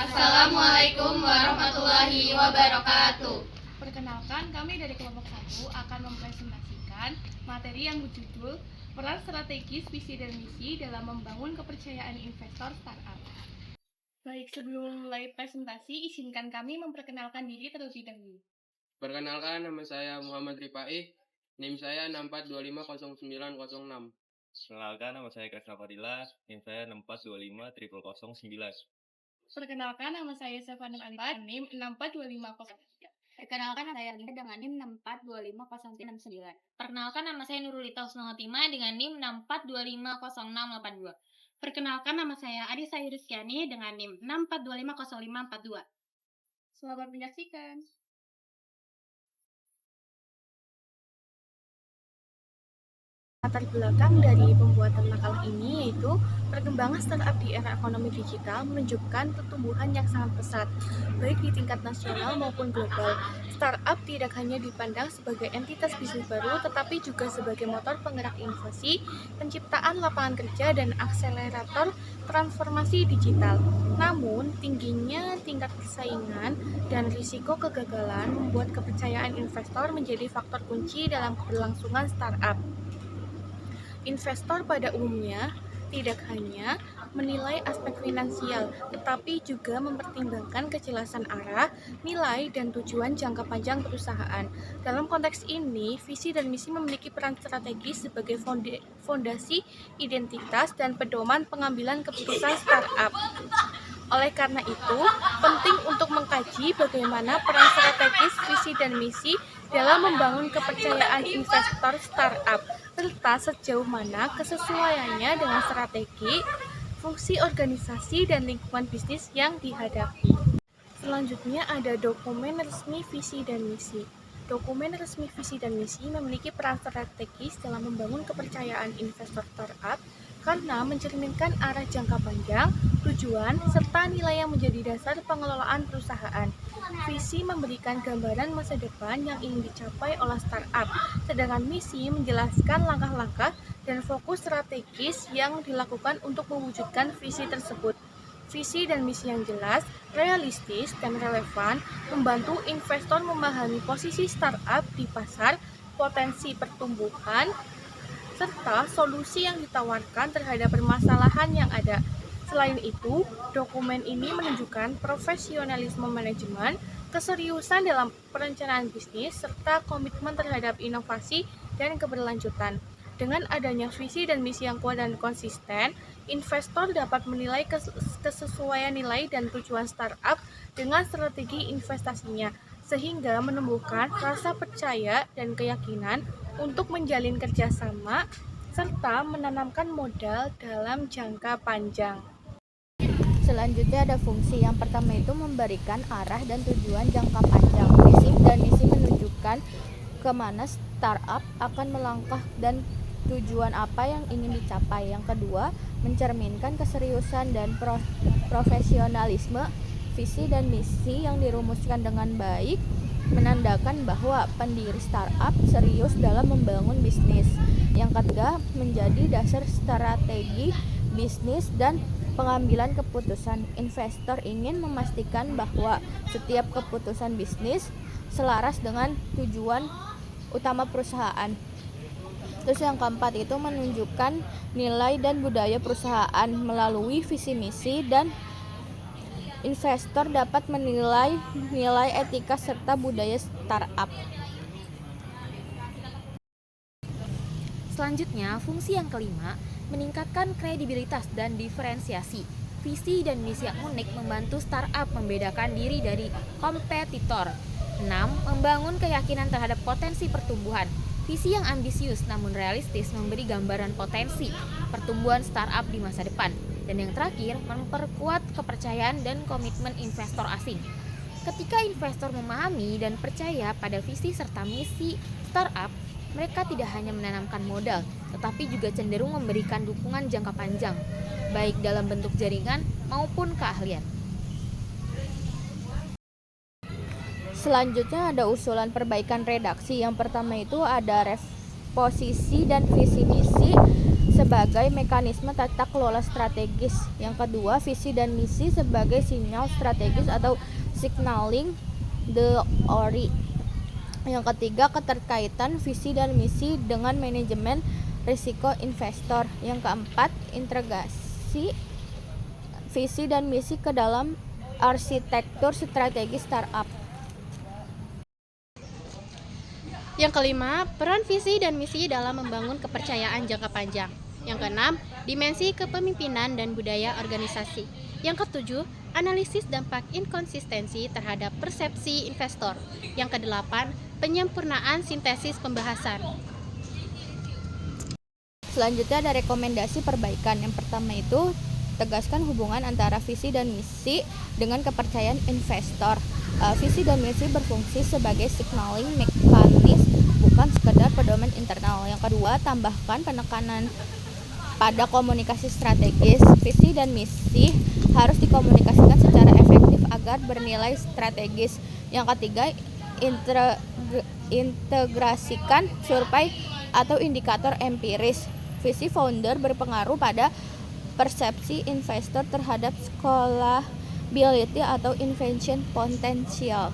Assalamualaikum warahmatullahi wabarakatuh. Perkenalkan, kami dari kelompok 1 akan mempresentasikan materi yang berjudul Peran Strategis Visi dan Misi dalam Membangun Kepercayaan Investor Startup. Baik, sebelum mulai presentasi, izinkan kami memperkenalkan diri terlebih dahulu. Perkenalkan, nama saya Muhammad Rifai, NIM saya 64250906. Perkenalkan, nama saya Kresna Fadila, NIM saya 64250009. Perkenalkan, nama saya Stefanus Alifa, NIM 642503. Perkenalkan, saya Linda dengan NIM 64250369. Perkenalkan, nama saya Nurulita Husnuhotima dengan NIM 64250682. Perkenalkan, nama saya Adisa Yuriskiani dengan NIM 64250542. Selamat menyaksikan. Latar belakang dari pembuatan makalah ini yaitu perkembangan startup di era ekonomi digital menunjukkan pertumbuhan yang sangat pesat, baik di tingkat nasional maupun global. Startup tidak hanya dipandang sebagai entitas bisnis baru, tetapi juga sebagai motor penggerak inovasi, penciptaan lapangan kerja, dan akselerator transformasi digital. Namun, tingginya tingkat persaingan dan risiko kegagalan membuat kepercayaan investor menjadi faktor kunci dalam keberlangsungan startup. Investor pada umumnya tidak hanya menilai aspek finansial, tetapi juga mempertimbangkan kejelasan arah, nilai, dan tujuan jangka panjang perusahaan. Dalam konteks ini, visi dan misi memiliki peran strategis sebagai fondasi identitas dan pedoman pengambilan keputusan startup. Oleh karena itu, penting untuk mengkaji bagaimana peran strategis visi dan misi dalam membangun kepercayaan investor startup, serta sejauh mana kesesuaiannya dengan strategi, fungsi organisasi, dan lingkungan bisnis yang dihadapi. Selanjutnya ada dokumen resmi visi dan misi. Dokumen resmi visi dan misi memiliki peran strategis dalam membangun kepercayaan investor startup karena mencerminkan arah jangka panjang, tujuan, serta nilai yang menjadi dasar pengelolaan perusahaan. Visi memberikan gambaran masa depan yang ingin dicapai oleh startup, sedangkan misi menjelaskan langkah-langkah dan fokus strategis yang dilakukan untuk mewujudkan visi tersebut. Visi dan misi yang jelas, realistis, dan relevan membantu investor memahami posisi startup di pasar, potensi pertumbuhan, serta solusi yang ditawarkan terhadap permasalahan yang ada. Selain itu, dokumen ini menunjukkan profesionalisme manajemen, keseriusan dalam perencanaan bisnis, serta komitmen terhadap inovasi dan keberlanjutan. Dengan adanya visi dan misi yang kuat dan konsisten, investor dapat menilai kesesuaian nilai dan tujuan startup dengan strategi investasinya, sehingga menumbuhkan rasa percaya dan keyakinan untuk menjalin kerjasama, serta menanamkan modal dalam jangka panjang. Selanjutnya ada fungsi. Yang pertama itu memberikan arah dan tujuan jangka panjang. Visi dan misi menunjukkan kemana startup akan melangkah dan tujuan apa yang ingin dicapai. Yang kedua, mencerminkan keseriusan dan profesionalisme. Visi dan misi yang dirumuskan dengan baik menandakan bahwa pendiri startup serius dalam membangun bisnis. Yang ketiga, menjadi dasar strategi bisnis dan pengambilan keputusan. Investor ingin memastikan bahwa setiap keputusan bisnis selaras dengan tujuan utama perusahaan. Terus yang keempat itu menunjukkan nilai dan budaya perusahaan. Melalui visi misi dan investor dapat menilai nilai etika serta budaya startup. Selanjutnya, fungsi yang kelima, meningkatkan kredibilitas dan diferensiasi. Visi dan misi yang unik membantu startup membedakan diri dari kompetitor. 6. Membangun keyakinan terhadap potensi pertumbuhan. Visi yang ambisius namun realistis memberi gambaran potensi pertumbuhan startup di masa depan. Dan yang terakhir, memperkuat kepercayaan dan komitmen investor asing. Ketika investor memahami dan percaya pada visi serta misi startup, mereka tidak hanya menanamkan modal, tetapi juga cenderung memberikan dukungan jangka panjang, baik dalam bentuk jaringan maupun keahlian. Selanjutnya ada usulan perbaikan redaksi. Yang pertama itu ada reposisi dan visi misi sebagai sebagai mekanisme tata kelola strategis. Yang kedua, visi dan misi sebagai sinyal strategis atau signaling the ori. Yang ketiga, keterkaitan visi dan misi dengan manajemen risiko investor. Yang keempat, integrasi visi dan misi ke dalam arsitektur strategi startup. Yang kelima, peran visi dan misi dalam membangun kepercayaan jangka panjang. Yang keenam, dimensi kepemimpinan dan budaya organisasi. Yang ketujuh, analisis dampak inkonsistensi terhadap persepsi investor. Yang kedelapan, penyempurnaan sintesis pembahasan. Selanjutnya ada rekomendasi perbaikan. Yang pertama itu, tegaskan hubungan antara visi dan misi dengan kepercayaan investor. Visi dan misi berfungsi sebagai signaling mekanis, bukan sekedar pedoman internal. Yang kedua, tambahkan penekanan pada komunikasi strategis. Visi dan misi harus dikomunikasikan secara efektif agar bernilai strategis. Yang ketiga, integrasikan survei atau indikator empiris. Visi founder berpengaruh pada persepsi investor terhadap scalability atau invention potential.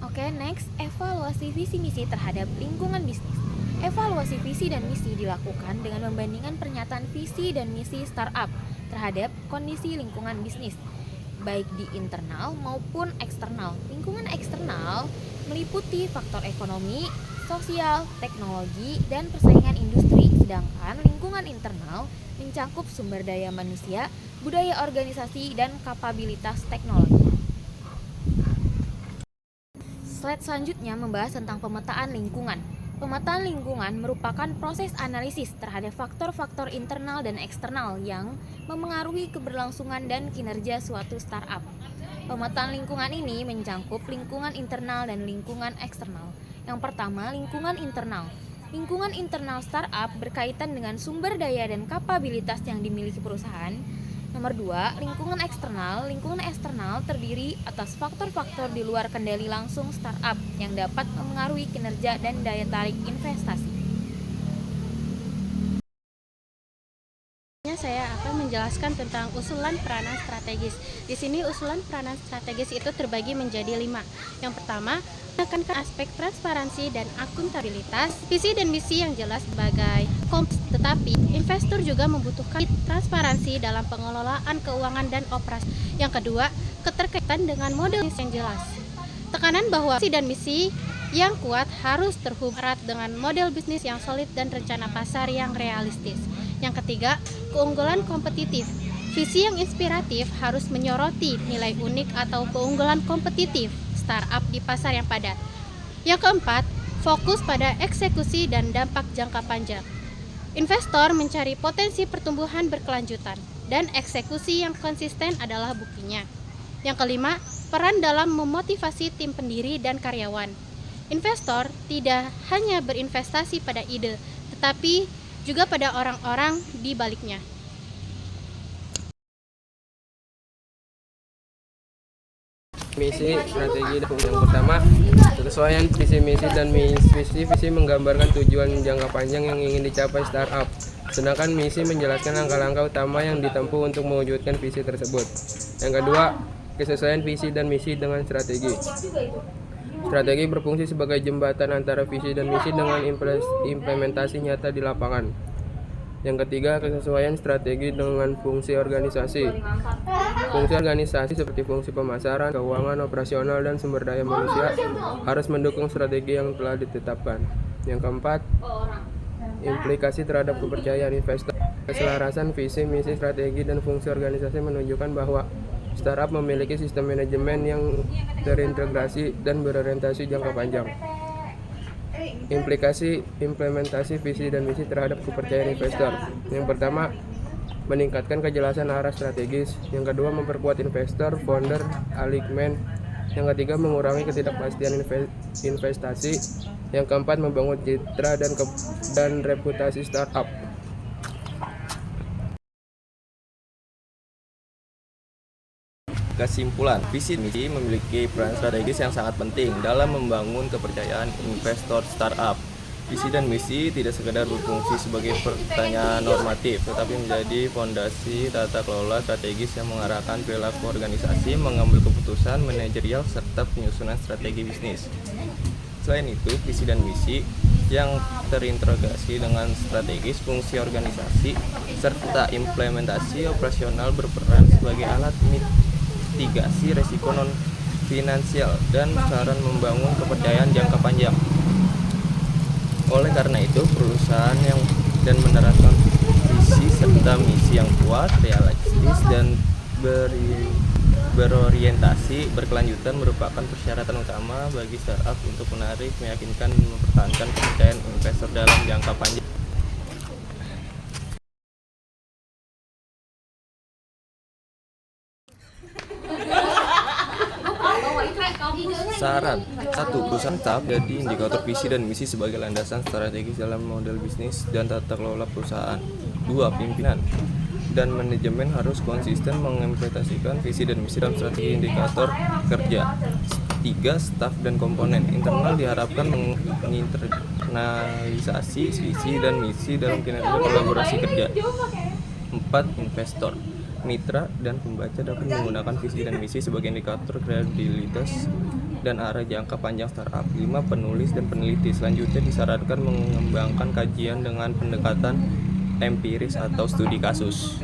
Oke, next, evaluasi visi misi terhadap lingkungan bisnis. Evaluasi visi dan misi dilakukan dengan membandingkan pernyataan visi dan misi startup terhadap kondisi lingkungan bisnis, baik di internal maupun eksternal. Lingkungan eksternal meliputi faktor ekonomi, sosial, teknologi, dan persaingan industri, sedangkan lingkungan internal mencakup sumber daya manusia, budaya organisasi, dan kapabilitas teknologi. Slide selanjutnya membahas tentang pemetaan lingkungan. Pemetaan lingkungan merupakan proses analisis terhadap faktor-faktor internal dan eksternal yang memengaruhi keberlangsungan dan kinerja suatu startup. Pemetaan lingkungan ini mencakup lingkungan internal dan lingkungan eksternal. Yang pertama, lingkungan internal. Lingkungan internal startup berkaitan dengan sumber daya dan kapabilitas yang dimiliki perusahaan. Nomor 2, lingkungan eksternal. Lingkungan eksternal terdiri atas faktor-faktor di luar kendali langsung startup yang dapat mempengaruhi kinerja dan daya tarik investasi. Saya akan menjelaskan tentang usulan peranan strategis. Di sini usulan peranan strategis itu terbagi menjadi 5. Yang pertama, menekankan aspek transparansi dan akuntabilitas, visi dan misi yang jelas sebagai kompleks, tetapi investor juga membutuhkan transparansi dalam pengelolaan keuangan dan operasi. Yang kedua, keterkaitan dengan model bisnis yang jelas. Tekanan bahwa visi dan misi yang kuat harus terhubung erat dengan model bisnis yang solid dan rencana pasar yang realistis. Yang ketiga, keunggulan kompetitif. Visi yang inspiratif harus menyoroti nilai unik atau keunggulan kompetitif startup di pasar yang padat. Yang keempat, fokus pada eksekusi dan dampak jangka panjang. Investor mencari potensi pertumbuhan berkelanjutan dan eksekusi yang konsisten adalah buktinya. Yang kelima, peran dalam memotivasi tim pendiri dan karyawan. Investor tidak hanya berinvestasi pada ide, tetapi juga pada orang-orang di baliknya. Misi, strategi, dan fungsi. Yang pertama, kesesuaian visi misi dan visi menggambarkan tujuan jangka panjang yang ingin dicapai startup. Sedangkan misi menjelaskan langkah-langkah utama yang ditempuh untuk mewujudkan visi tersebut. Yang kedua, kesesuaian visi dan misi dengan strategi. Strategi berfungsi sebagai jembatan antara visi dan misi dengan implementasi nyata di lapangan. Yang ketiga, kesesuaian strategi dengan fungsi organisasi. Fungsi organisasi seperti fungsi pemasaran, keuangan, operasional, dan sumber daya manusia harus mendukung strategi yang telah ditetapkan. Yang keempat, implikasi terhadap kepercayaan investor. Keselarasan visi, misi, strategi, dan fungsi organisasi menunjukkan bahwa startup memiliki sistem manajemen yang terintegrasi dan berorientasi jangka panjang. Implementasi visi dan misi terhadap kepercayaan investor. Yang pertama, meningkatkan kejelasan arah strategis. Yang kedua, memperkuat investor, founder, alignment. Yang ketiga, mengurangi ketidakpastian investasi. Yang keempat, membangun citra dan reputasi startup. Kesimpulan, visi misi memiliki peran strategis yang sangat penting dalam membangun kepercayaan investor startup. Visi dan misi tidak sekedar berfungsi sebagai pertanyaan normatif, tetapi menjadi fondasi tata kelola strategis yang mengarahkan perilaku organisasi, mengambil keputusan manajerial, serta penyusunan strategi bisnis. Selain itu, visi dan misi yang terintegrasi dengan strategis, fungsi organisasi, serta implementasi operasional berperan sebagai alat mitigasi risiko non-finansial dan saran membangun kepercayaan jangka panjang. Oleh karena itu, perusahaan yang menerapkan visi serta misi yang kuat, realistis, dan berorientasi berkelanjutan merupakan persyaratan utama bagi startup untuk menarik, meyakinkan, dan mempertahankan kepercayaan investor dalam jangka panjang. Saran 1. Perusahaan tetap jadi indikator visi dan misi sebagai landasan strategis dalam model bisnis dan tata kelola perusahaan. 2. Pimpinan dan manajemen harus konsisten mengimplementasikan visi dan misi dalam strategi indikator kerja. 3. Staf dan komponen internal diharapkan menginternalisasi visi dan misi dalam kinerja kolaborasi kerja. 4. Investor, mitra, dan pembaca dapat menggunakan visi dan misi sebagai indikator kredibilitas dan arah jangka panjang startup. 5. Penulis dan peneliti selanjutnya disarankan mengembangkan kajian dengan pendekatan empiris atau studi kasus.